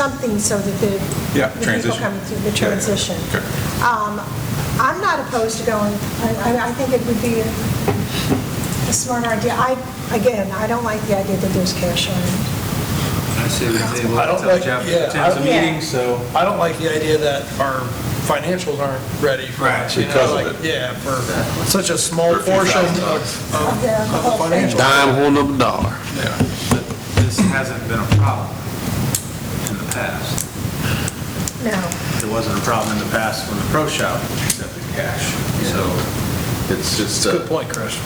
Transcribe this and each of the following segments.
something so that the people transition. coming through the transition. Okay. I'm not opposed to going, I think it would be a smart idea. I don't like the idea that there's cash on it. I say we table I it don't until like- Jeff yeah, attends the I- meeting, so. I don't like the idea that our financials aren't ready for us, you know, Because of like, it. yeah, for such a small For a few portion thousand of bucks. the financial. Dime holding up a dollar. Yeah. But this hasn't been a problem in the past. No. There wasn't a problem in the past when the pro shop accepted cash. So It's just, Good point, Chris.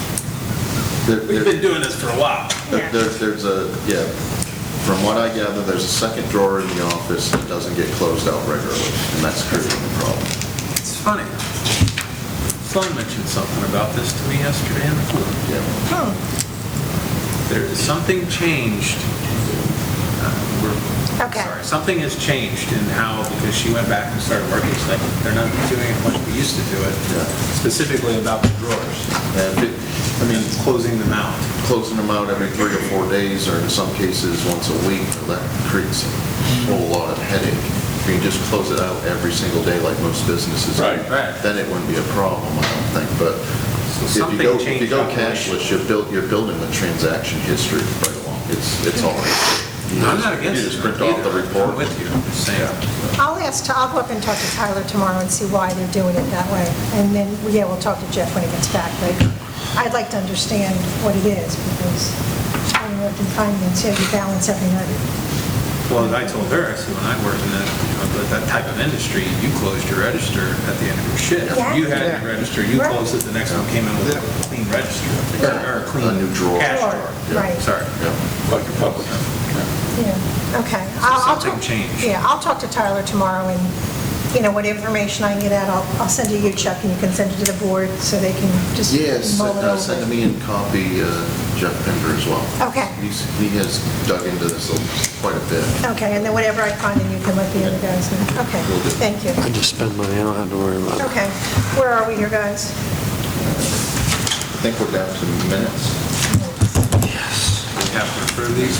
we've been doing this for a while. Yeah. there's a, yeah, from what I gather, there's a second drawer in the office that doesn't get closed out regularly, and that's creating a problem. It's funny. Fun mentioned something about this to me yesterday on the phone. Yeah. There's something changed. Okay. Sorry, something has changed in how, because she went back and started working, it's like, they're not doing it like we used to do it, Yeah. specifically about the drawers. And I mean, Closing them out. closing them out every 3 or 4 days, or in some cases, once a week, that creates a whole lot of headache. If you can just close it out every single day like most businesses do, Right. Right. then it wouldn't be a problem, I don't think. But So if something you go changed cashless, you're building the transaction history right along. It's all right. I'm not against it. You just print off the either. report. I'm with you, I'm just saying. I'll go up and talk to Tyler tomorrow and see why they're doing it that way. And then, yeah, we'll talk to Jeff when he gets back. But I'd like to understand what it is, because when you work in finance, you balance every night. Well, I told her, I said, when I worked in that type of industry, you closed your register at the end of your shift. Yeah. You had your register, you Right. closed it, the next one came in with a clean register, or a clean. A new drawer. Cash Drawer, drawer. right. Sorry. Like a public. Yeah, okay. Something changed. Yeah, I'll talk to Tyler tomorrow, and, what information I can get out, I'll send it to you, Chuck, and you can send it to the board so they can just Yes, mull it over. send me and copy Jeff Pender as well. Okay. He has dug into this quite a bit. Okay, and then whatever I find, then you can let the other guys know. Okay, Will do. thank you. I just spend money, I don't have to worry about it. Okay, where are we here, guys? I think we're down to minutes. We have to approve these.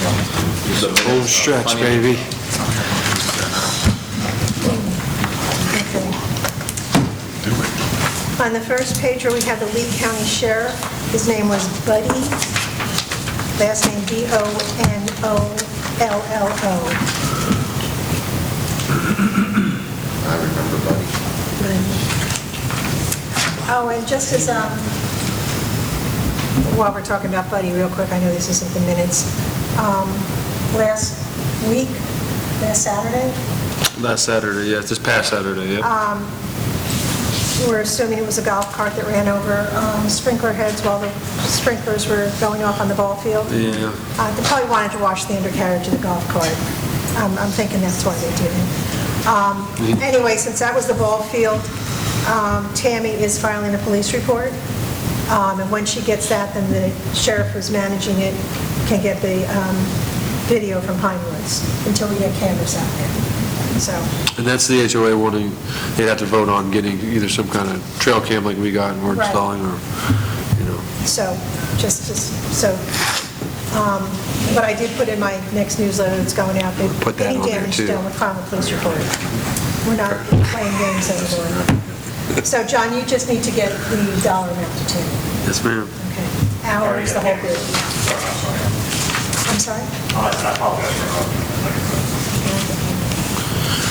The minutes Home of stretch, financial- baby. Okay. On the first page where we have the Lee County Sheriff, his name was Buddy, last name Bonollo. I remember, buddy. Oh, and just as, while we're talking about Buddy, real quick, I know this isn't the minutes. Last week, last Saturday, Last Saturday, yeah, this past Saturday, yeah. we're assuming it was a golf cart that ran over sprinkler heads while the sprinklers were going off on the ball field. Yeah. They probably wanted to wash the undercarriage of the golf cart. I'm thinking that's why they did it. Anyway, since that was the ball field, Tammy is filing a police report. And when she gets that, then the sheriff who's managing it can get the video from Pinewoods until we get cameras out there. So, And that's the HOA wanting, they'd have to vote on getting either some kind of trail cam like we got and we're Right. installing, or, so, but I did put in my next newsletter that's going out, that Put that any on there, damage too. done with filing a police report. We're not playing games anymore. So, John, you just need to get the dollar amount to Tammy. yes, ma'am. Okay. Hours, the whole group. I'm sorry? I apologize for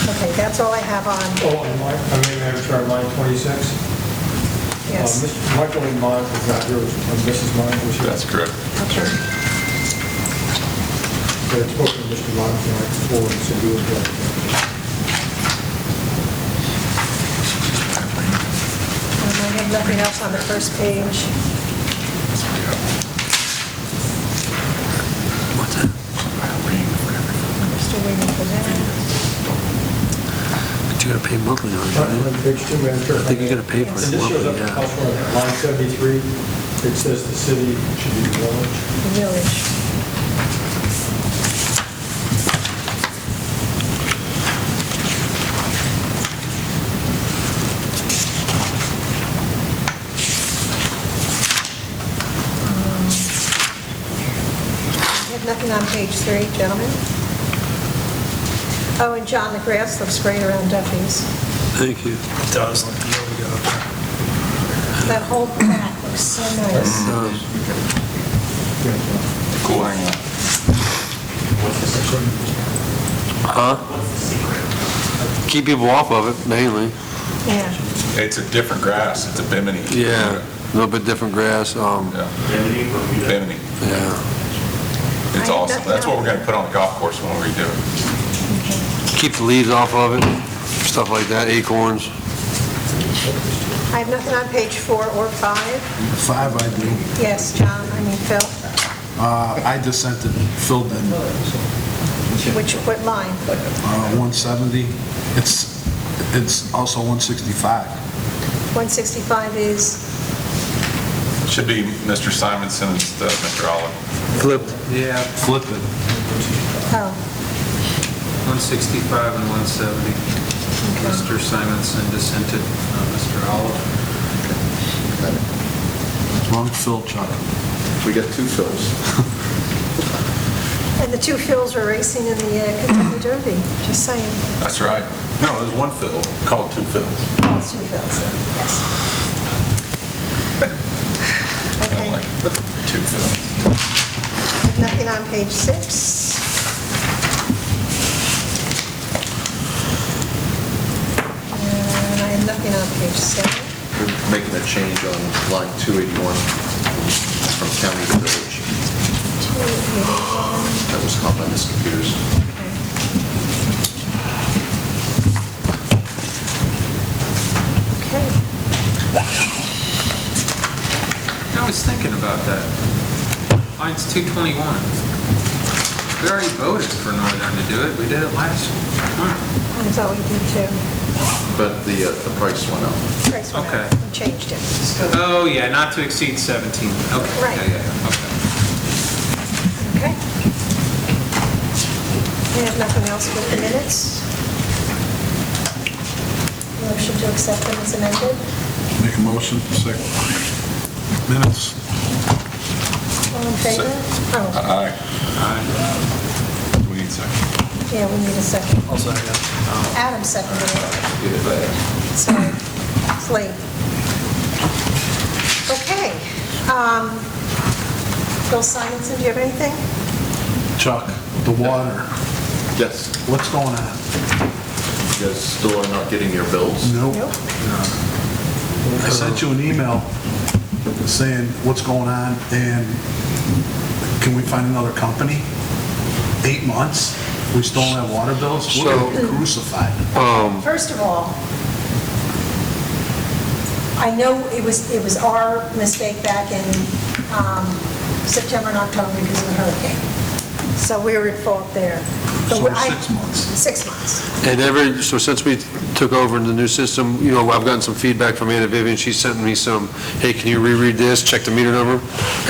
Okay, that's all I have on, Oh, and Madam Chair, line 26. yes. Mr. Michael E. Mont is not here, Mrs. Mont was here. That's correct. Okay. I spoke to Mr. Mont the night before and said he was going. I have nothing else on the first page. What's that? I'm still waiting for that. But you gotta pay monthly on it, right? On page 2, Madam Chair. I think you gotta pay for And it this shows monthly, up yeah. elsewhere, line 73, it says the city should be the village. The village. I have nothing on page 3, gentlemen. Oh, and John, the grass looks great around Duffy's. Thank you. It does look really good. That whole back looks so nice. Keep people off of it, mainly. Yeah. It's a different grass, it's a bimini. Yeah, a little bit different grass, Yeah. Bimini. yeah. It's awesome. That's what we're gonna put on the golf course when we do it. Keep the leaves off of it, stuff like that, acorns. I have nothing on page 4 or 5. 5 I do. Yes, John, I mean Phil. I just sent it, filled in, What line? 170. It's also 165. 165 is, Should be Mr. Simonson instead of Mr. Olive. Flipped. Yeah, Flip it. oh, 165 and 170. Mr. Simonson dissented, Mr. Olive. Wrong fill, Chuck. We got 2 fills. and the 2 Phils are racing in the Kentucky Derby, just saying. That's right. No, there's one fill, called 2 fills. Oh, it's 2 Phils, yes. Okay, Like 2 fills. nothing on page 6. And I have nothing on page 7. We're making a change on line 281 from county to village. 281. That was caught by miscomputers. Okay. I was thinking about that. Line's 221. We already voted for Northern to do it. We did it last month. I thought we did too. But the price went up. Price went up. Okay. We changed it. Oh, yeah, not to exceed 17. Okay. Right. Yeah, okay. Okay. We have nothing else with the minutes. Motion to accept them as amended. Make a motion, second. Minutes. All in favor? Oh, Aye. We need a second. yeah, we need a second. I'll second. Adam seconded it. Sorry, it's late. Okay. Bill Simonson, do you have anything? Chuck, the water, Yes, what's going on? you guys still are not getting your bills? Nope. Nope. I sent you an email saying what's going on and can we find another company? 8 months? We still don't have water bills? We're gonna be crucified. First of all, I know it was our mistake back in September and October because of the hurricane. So we were at fault there. So I- 6 months. 6 months. And so since we took over in the new system, I've gotten some feedback from Anna Vivian. She sent me some, hey, can you reread this, check the meter number?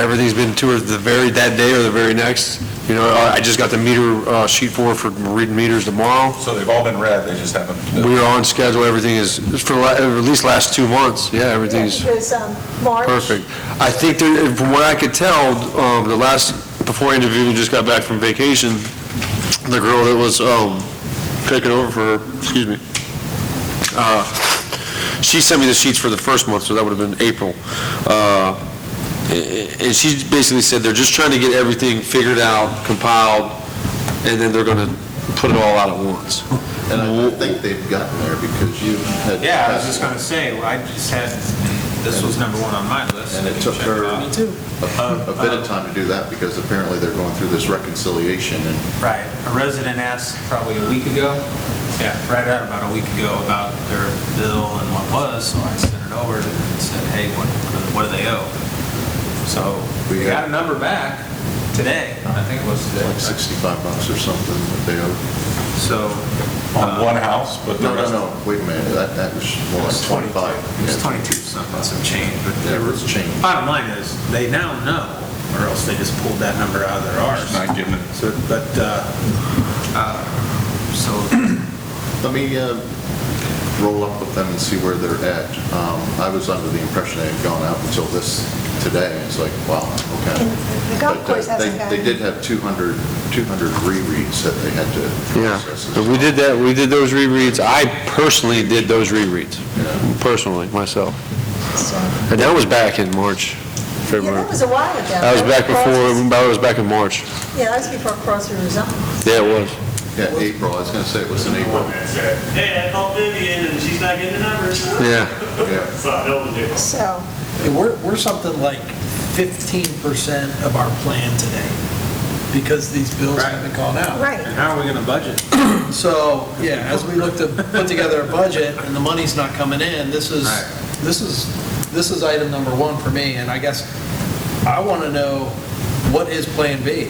Everything's been to her that day or the very next. I just got the meter sheet for reading meters tomorrow. So they've all been read, they just haven't. We're on schedule, everything is, for at least last 2 months, yeah, everything's Because March. perfect. I think, from what I could tell, before Anna Vivian just got back from vacation, the girl that was taking over for her, excuse me, she sent me the sheets for the first month, so that would have been April. And she basically said they're just trying to get everything figured out, compiled, and then they're going to put it all out at once. And I think they've gotten there because you had... Yeah, I was just going to say, I just had, this was number 1 on my list. And it took Check her off. a bit of time to do that because apparently they're going through this reconciliation and Right. A resident asked probably a week ago, right at about a week ago about their bill and what was, so I sent it over and said, hey, what do they owe? So we got a number back today, I think it was today. like $65 or something that they owe. So. On one house, but the No, rest. wait a minute, that was more like 25. It was 22 something, some change, but Yeah, it's changed. bottom line is, they now know, or else they just pulled that number out of their arse. Not getting it. So, but, so, Let me roll up with them and see where they're at. I was under the impression they had gone out until this today. It's like, wow, okay. And the golf But, course hasn't They gotten- did have 200 rereads that they had to Yeah, process. as but we well. did that, we did those rereads. I personally did those rereads, personally, myself. So, And that was back in March, yeah, February. that was a while ago. That was back in March. Yeah, that was before Crossview was on. Yeah, it was. Yeah, April, I was going to say it was in April. One that said, hey, I called Vivian and she's not getting the numbers. Yeah. Yeah. So I know the deal. So, Hey, we're something like 15% of our plan today, because these bills haven't gone out. right. And how are we going to budget? So, yeah, as we look to put together a budget and the money's not coming in, this is item number one for me, and I guess I want to know, what is Plan B?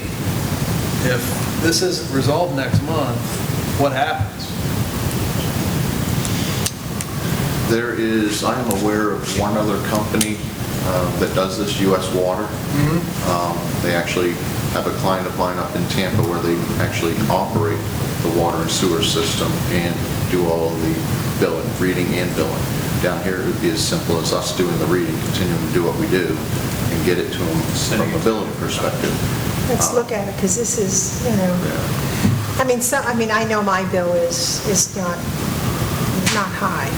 If this isn't resolved next month, what happens? There is, I am aware of one other company that does this, US Water. They actually have a client of mine up in Tampa where they actually operate the water and sewer system and do all of the billing, reading and billing. Down here, it would be as simple as us doing the reading, continuing to do what we do, and get it to them from a billing perspective. Let's look at it, because this is, you know, I mean, I know my bill is not high,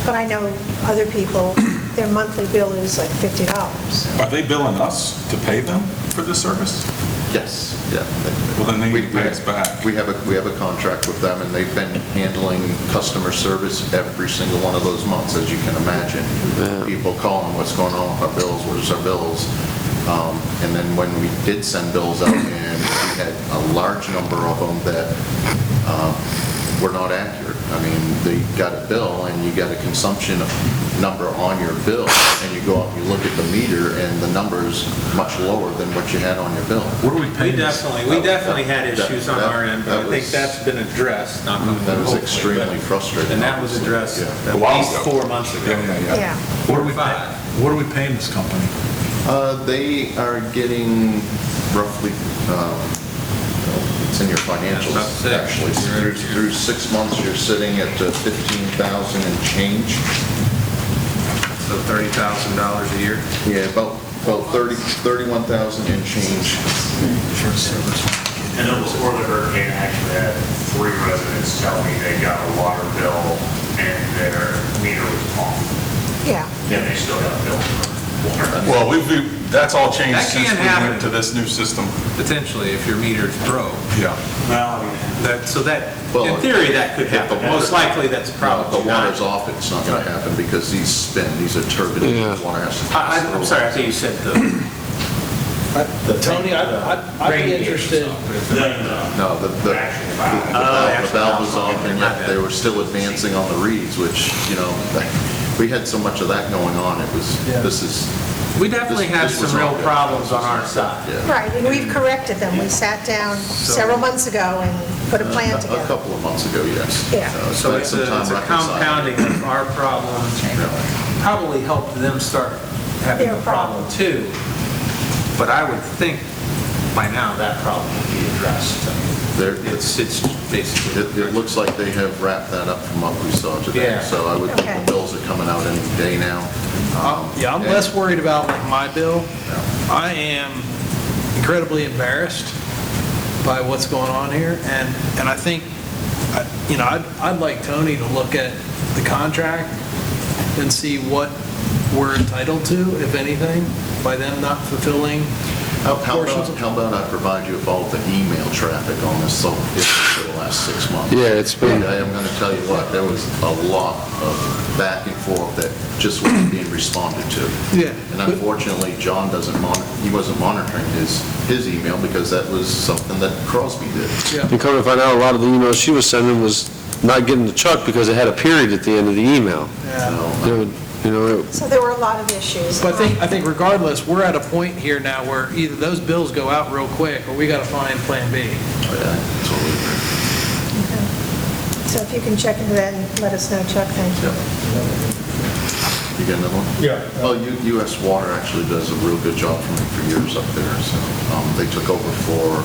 but I know other people, their monthly bill is like $50. Are they billing us to pay them for this service? Yes, yeah. Well, then they We- need to pay us back. We have a contract with them, and they've been handling customer service every single one of those months, as you can imagine. People calling, what's going on with our bills, where's our bills? And then when we did send bills out, and we had a large number of them that were not accurate. I mean, they got a bill, and you got a consumption number on your bill, and you go out and you look at the meter, and the number's much lower than what you had on your bill. What are we We paying this? definitely had issues on our end, but I think was- that's been addressed, not moving That was hopefully, extremely but- frustrating. And that was addressed Yeah. at A while least ago. 4 months ago. Yeah. What are we Five. paying, what are we paying this company? They are getting roughly, it's in your financials, That's about six. actually. Through 6 months, you're sitting at 15,000 and change. So $30,000 a year. Yeah, about 31,000 and change. And then before the hurricane, I actually had 3 residents tell me they got a water bill and their meter was off. Yeah. And they still got a bill for water. Well, that's all changed That since can we happen. went to this new system. Potentially, if your meter's broke. Yeah. Well, I mean, Well, In theory, that could if the happen. water- Most likely, that's If probably the not. water's off, it's not going to happen because these spin, these are turbulent, Yeah. water has to pass I'm through. sorry, I think you said the Tony, I'd be interested, No, the valve was off, and yet they were still advancing on the reads, which, you know, we had so much of that going on, it was, Yeah. this is. We definitely this- had this some was real all good. problems on our side. Yeah. Right, and we've corrected them. We sat down several months ago and put a plan A together. couple of months ago, yes. Yeah. So spent it's some time a reconciling. compounding of our problem, probably helped them start having Their a problem too. But I would think by now that problem would be addressed. There- It's basically. It looks like they have wrapped that up from what we saw today, Yeah. so I would think Okay. the bills are coming out any day now. yeah, I'm And- less worried about like my bill. I am incredibly embarrassed by what's going on here, and I think, you know, I'd like Tony to look at the contract and see what we're entitled to, if anything, by them not fulfilling How portions about, of... how about I provide you with all the email traffic on this, so issue for the last 6 months? Yeah, it's been- I am going to tell you what, there was a lot of back and forth that just wasn't being responded to. Yeah. And unfortunately, John he wasn't monitoring his email because that was something that Crosby did. Yeah. And come to find out, a lot of the emails she was sending was not getting to Chuck because it had a period at the end of the email. Yeah. You know, So there were a lot of issues. But I think regardless, we're at a point here now where either those bills go out real quick, or we got to find Plan B. Oh, yeah, I totally agree. So if you can check into that and let us know, Chuck, thank you. You got another one? Yeah. Well, US Water actually does a real good job for me for years up there, so they took over for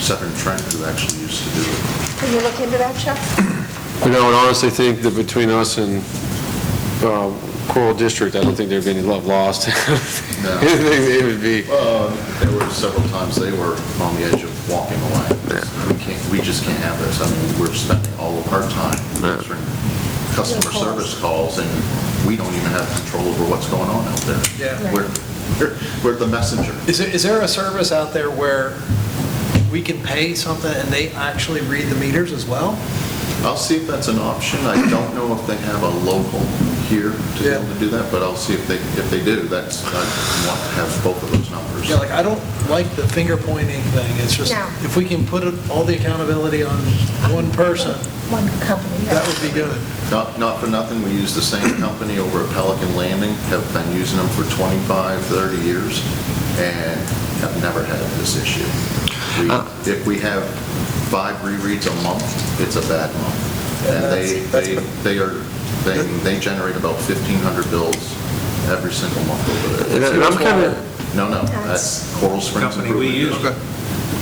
Senator Trent, who actually used to do it. Can you look into that, Chuck? you know, I honestly think that between us and Coral District, I don't think there'd be any love lost. No. It would be, There were several times they were on the edge of walking away. We just can't have this. I mean, we're spending all of our time answering customer service calls, and we don't even have control over what's going on out there. Yeah. We're the messenger. Is there a service out there where we can pay something and they actually read the meters as well? I'll see if that's an option. I don't know if they have a local here to be able to do that, but I'll see if they do. I want to have both of those numbers. Yeah, like, I don't like the finger pointing thing. It's just, No. if we can put all the accountability on one person, One company. that would be good. Not for nothing, we use the same company over at Pelican Landing, have been using them for 25, 30 years, and have never had this issue. If we have 5 rereads a month, it's a bad month. And they generate about 1,500 bills every single month over there. and I'm kind of, No, that's Coral Springs Company we use. Improvement.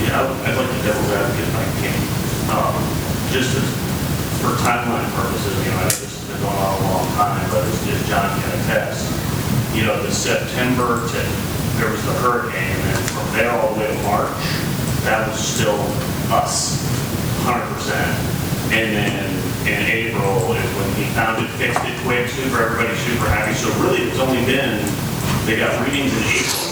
Yeah, I'd like to devil's advocate if I can. Just for timeline purposes, I know this has been going on a long time, but as John can attest, the September there was the hurricane, and then from there all the way to March, that was still us, 100%. And then in April is when he found it, fixed it quick, everybody's super happy. So really, it's only been, they got readings in April,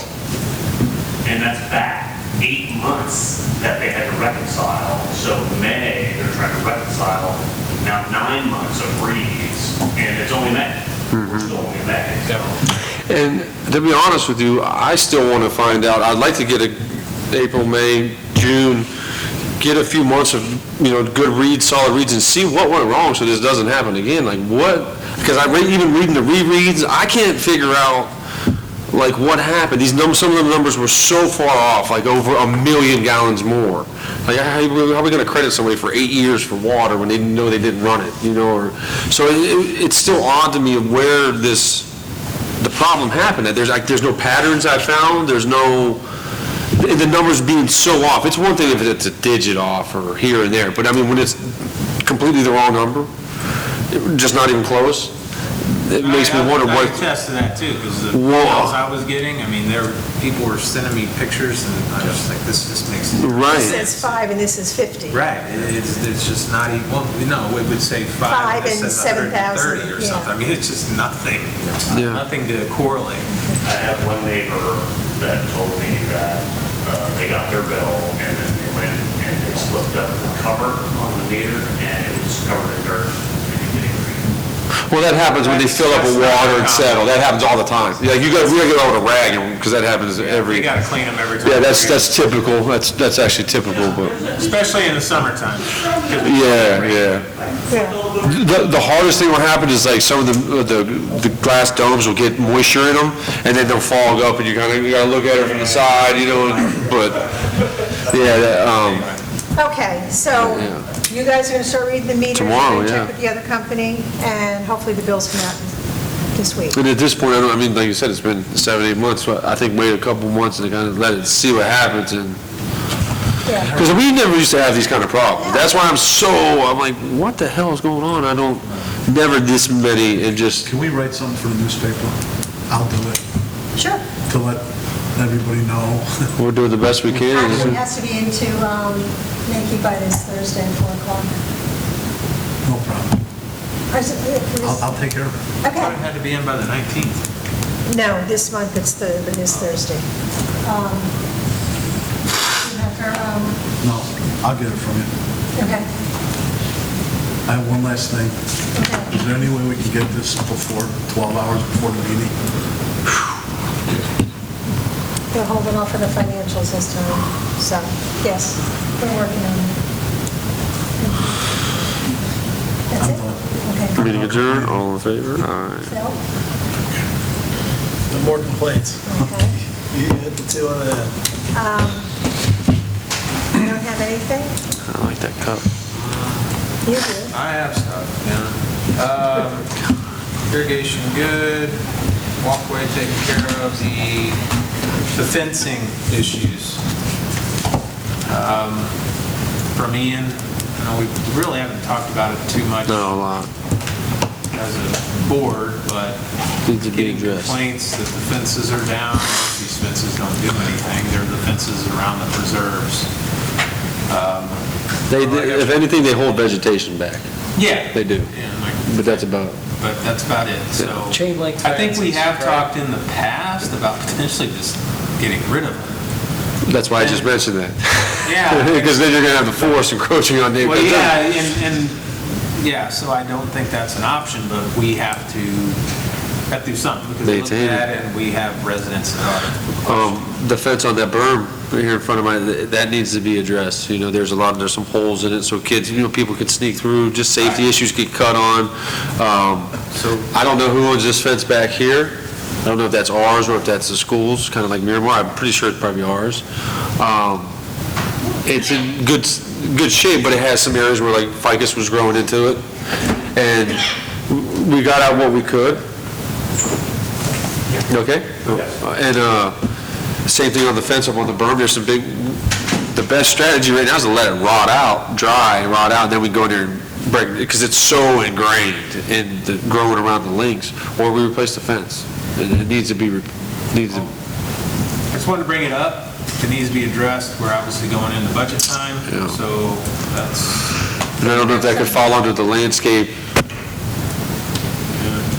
and that's back 8 months that they had to reconcile. So May, they're trying to reconcile now 9 months of reads, and it's only May. We're still only in May. and to be honest with you, I still want to find out, I'd like to get April, May, June, get a few months of, good reads, solid reads, and see what went wrong so this doesn't happen again. Like what, because even reading the rereads, I can't figure out, like, what happened. These numbers, some of the numbers were so far off, like over 1 million gallons more. Like, how are we going to credit somebody for 8 years for water when they know they didn't run it, So it's still odd to me of where the problem happened. There's no patterns I found, there's no, the numbers being so off. It's one thing if it's a digit off or here and there, but I mean, when it's completely the wrong number, just not even close, it makes me wonder I what. can attest to that too, because the Whoa. calls I was getting, people were sending me pictures, and I was just like, this just makes. This Right. says 5 and this is 50. Right, it's just not even, it would say 5 5 and and it says 130 7,000, or yeah. something. I mean, it's just nothing, Yeah. nothing to correlate. I have one neighbor that told me that they got their bill, and then they went and they slipped up the cover on the meter, and it was covered in dirt. And it didn't read. Well, that happens when they fill up with water and settle. That happens all the time. Yeah, we gotta get out with a rag, because that happens We every. gotta clean them every time. Yeah, that's typical. That's actually typical, but. Especially in the summertime. Yeah. Yeah. The hardest thing will happen is like some of the glass domes will get moisture in them, and then they'll fog up, and you gotta look at it from the side, but, yeah, Okay, so you guys are going to start reading the meters? Tomorrow, and yeah. Check with the other company, and hopefully the bills come out this week. and at this point, like you said, it's been 7, 8 months, so I think wait a couple months and kind of let it see what happens, and, Yeah. because we never used to have these kind of problems. That's why I'm like, what the hell is going on? Never this many, and just, Can we write something for the newspaper? I'll do it, Sure. to let everybody know. we're doing the best we can. Actually, it has to be into Yankee by this Thursday at 4 o'clock. No problem. Or is it- I'll take care of it. I thought it Okay. had to be in by the 19th. No, this month it's this Thursday. You have her, No, I'll get it from you. okay. I have one last thing. Okay. Is there any way we can get this before, 12 hours before the meeting? They're holding off on the financials this time, so, yes, we're working on it. That's I'm it? done. Okay. Meeting adjourned, all in favor? Aye. Phil? No more complaints. Okay. You hit the 2 on the head. You don't have anything? I like that cup. You do. I have stuff, irrigation good, walkway taken care of, the fencing issues. From Ian, we really haven't talked about it too much. Not a lot. as a board, but Needs to be getting addressed. complaints that the fences are down. These fences don't do anything. They're the fences around the preserves. If anything, they hold vegetation back. Yeah. They do. Yeah, like, But that's about, but that's about it, so. Chain link I think we fences, have right? talked in the past about potentially just getting rid of them. that's why I just mentioned that. Yeah. Because then you're going to have the forest encroaching on neighbors. Well, yeah, and, yeah, so I don't think that's an option, but we have to do something, because we looked Maintain it. at it, and we have residents that are. The fence on that berm right here in front of that needs to be addressed. You know, there's some holes in it, so kids, people could sneak through, just safety issues get cut on. So I don't know who owns this fence back here. I don't know if that's ours or if that's the school's, kind of like Miramar. I'm pretty sure it's probably ours. It's in good shape, but it has some areas where like ficus was growing into it. And we got out what we could. Okay? And same thing on the fence up on the berm. There's the best strategy right now is to let it rot out, and then we go in there and break it, because it's so ingrained in the growing around the links, or we replace the fence. It needs to be, I just wanted to bring it up. It needs to be addressed. We're obviously going into budget time, Yeah. so that's, and I don't know if that could fall under the landscape.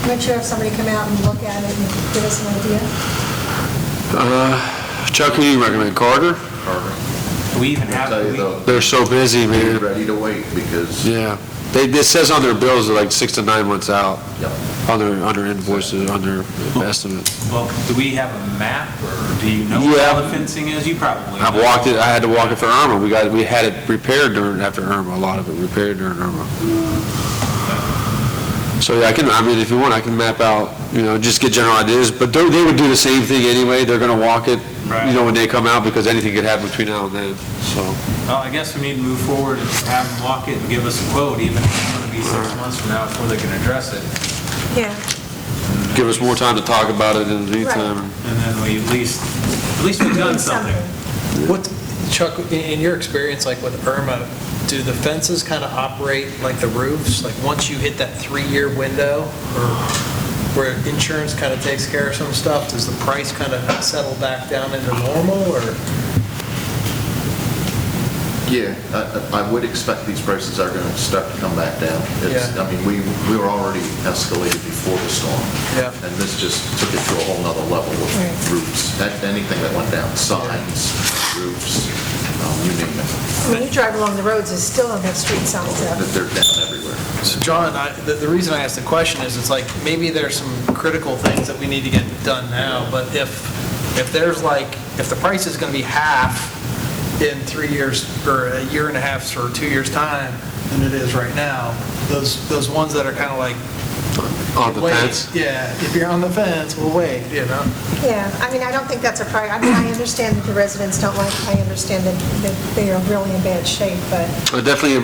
Make sure if somebody come out and look at it and give us an idea. Chuck, who do you recommend, Carter? do we even I'll have, tell you though, They're so busy, be man. ready to wait, because Yeah. It says on their bills they're like 6 to 9 months out, Yep. on their invoices, on their estimate. well, do we have a map, or do you know Yeah. where all the fencing is? You probably I've know. walked it, I had to walk it for Irma. We had it repaired after Irma, a lot of it repaired during Irma. So yeah, if you want, I can map out, just get general ideas, but they would do the same thing anyway. They're gonna walk it, Right. when they come out, because anything could happen between now and then, so. Well, I guess we need to move forward and have them walk it and give us a quote, even if it's going to be 6 months from now before they can address it. Yeah. Give us more time to talk about it in the meantime. And then we at least we've done something. What, Chuck, in your experience, like with Irma, do the fences kind of operate like the roofs? Like once you hit that 3-year window, or where insurance kind of takes care of some stuff, does the price kind of settle back down into normal, or? yeah, I would expect these prices are going to start to come back down. Yeah. I mean, we were already escalated before the storm. Yeah. And this just took it to a whole nother level with Right. roofs, anything that went down, signs, roofs, you name it. When you drive along the roads, there's still don't have street signs up. They're down everywhere. So John, the reason I asked the question is, it's like, maybe there's some critical things that we need to get done now, but if there's like, if the price is going to be half in 3 years, or a year and a half, or 2 years' time than it is right now, those ones that are kind of like, On the wait, fence? yeah, if you're on the fence, we'll wait, Yeah, I mean, I don't think that's a priority. I mean, I understand that the residents don't like, I understand that they are really in bad shape, but Definitely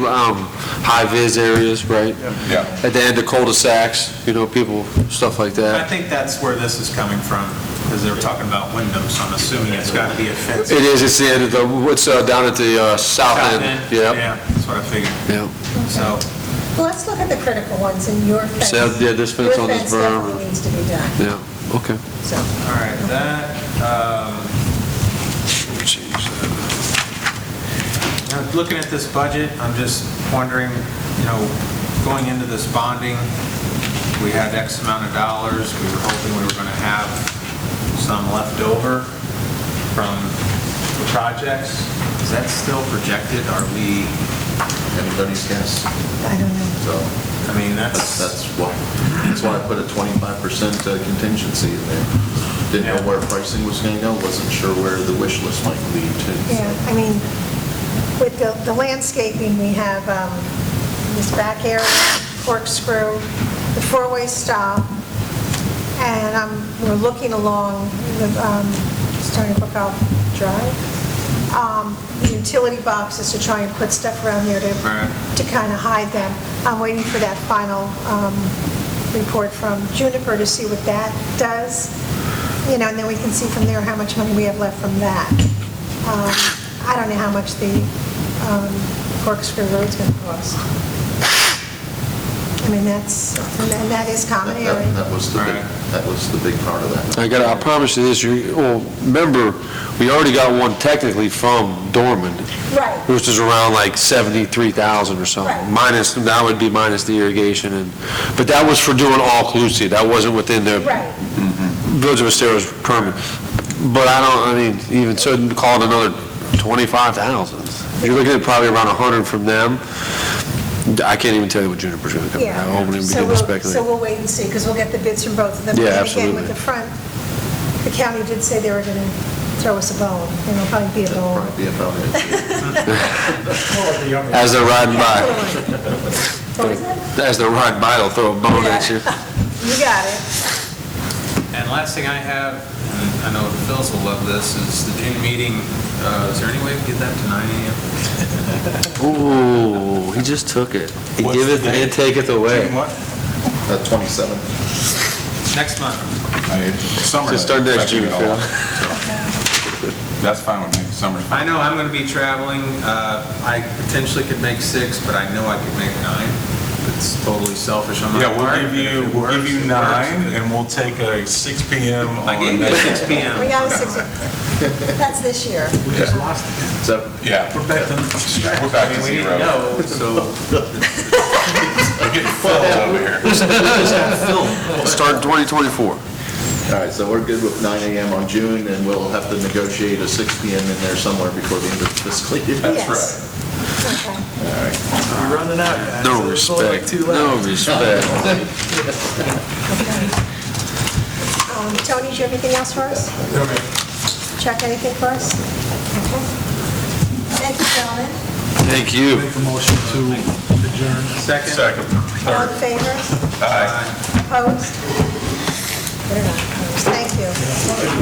high-vis areas, right? Yeah. At the end of cul-de-sacs, people, stuff like I that. think that's where this is coming from, because they were talking about windows, so I'm assuming it's got to be a fence. It is, it's the end of what's down at the south end. Yeah, Yeah, that's what I figured. yeah. So, let's look at the critical ones in your fence. So, yeah, this fence on this Your berm. fence definitely needs to be done, Yeah, okay. so. all right, that, looking at this budget, I'm just wondering, going into this bonding, we had X amount of dollars. We were hoping we were going to have some left over from the projects. Is that still projected? Are we, Anybody's guess. I don't know. So I mean, that's why I put a 25% contingency in there. Didn't know where pricing was going to go, wasn't sure where the wish list might lead to. Yeah, I mean, with the landscaping, we have this back area, corkscrew, the four-way stop, and we're looking along starting to book out Drive. The utility boxes to try and put stuff around there to kind of hide them. I'm waiting for that final report from Juniper to see what that does, and then we can see from there how much money we have left from that. I don't know how much the corkscrew road's going to cost. I mean, and that is common area. That was the big part of that. I promise you this, well, remember, we already got one technically from Dorman, Right. which is around like 73,000 or something. Right. Minus, that would be minus the irrigation, but that was for doing all Calusia. That wasn't within their Right. Village of Estero's permit. But I mean, even so, call it another 25,000. You're looking at probably around 100 from them. I can't even tell you what Juniper's going to come. Yeah. I won't even So begin to we'll- speculate. So we'll wait and see, because we'll get the bids from both of them. Yeah, And absolutely. again, with the front, the county did say they were going to throw us a bone, and it'll probably be a bone. Probably be about it. As they're riding by, What was that? as they're riding by, they'll throw a bone at you. You got it. And last thing I have, and I know the Phils will love this, is the June meeting. Is there any way we get that to 9 a.m.? Ooh, he just took it. He What's giveth the date? and taketh away. 27. Next month. Summer. Just start next June, Phil. That's fine with me, summer's fine. I know I'm going to be traveling. I potentially could make 6, but I know I could make 9. It's totally selfish on my Yeah, part. we'll give you 9, and we'll take a 6 PM I on gave you next. 6 p.m. We got a 6. That's this year. We just lost again. So, Yeah, We're back to we're back to We didn't zero. know, so We're getting filled over here. Start 2024. all right, so we're good with 9 a.m. on June, and we'll have to negotiate a 6 p.m. in there somewhere before the end of the fiscal year. That's Yes. right. Okay. We're running out, guys. No There's only like respect, 2 left. no respect. Tony, do you have anything else for us? Chuck, anything for us? Okay. Thank you, gentlemen. Thank you. Make a motion to adjourn. second. Second, All in third. favor? Aye. Opposed? Good enough.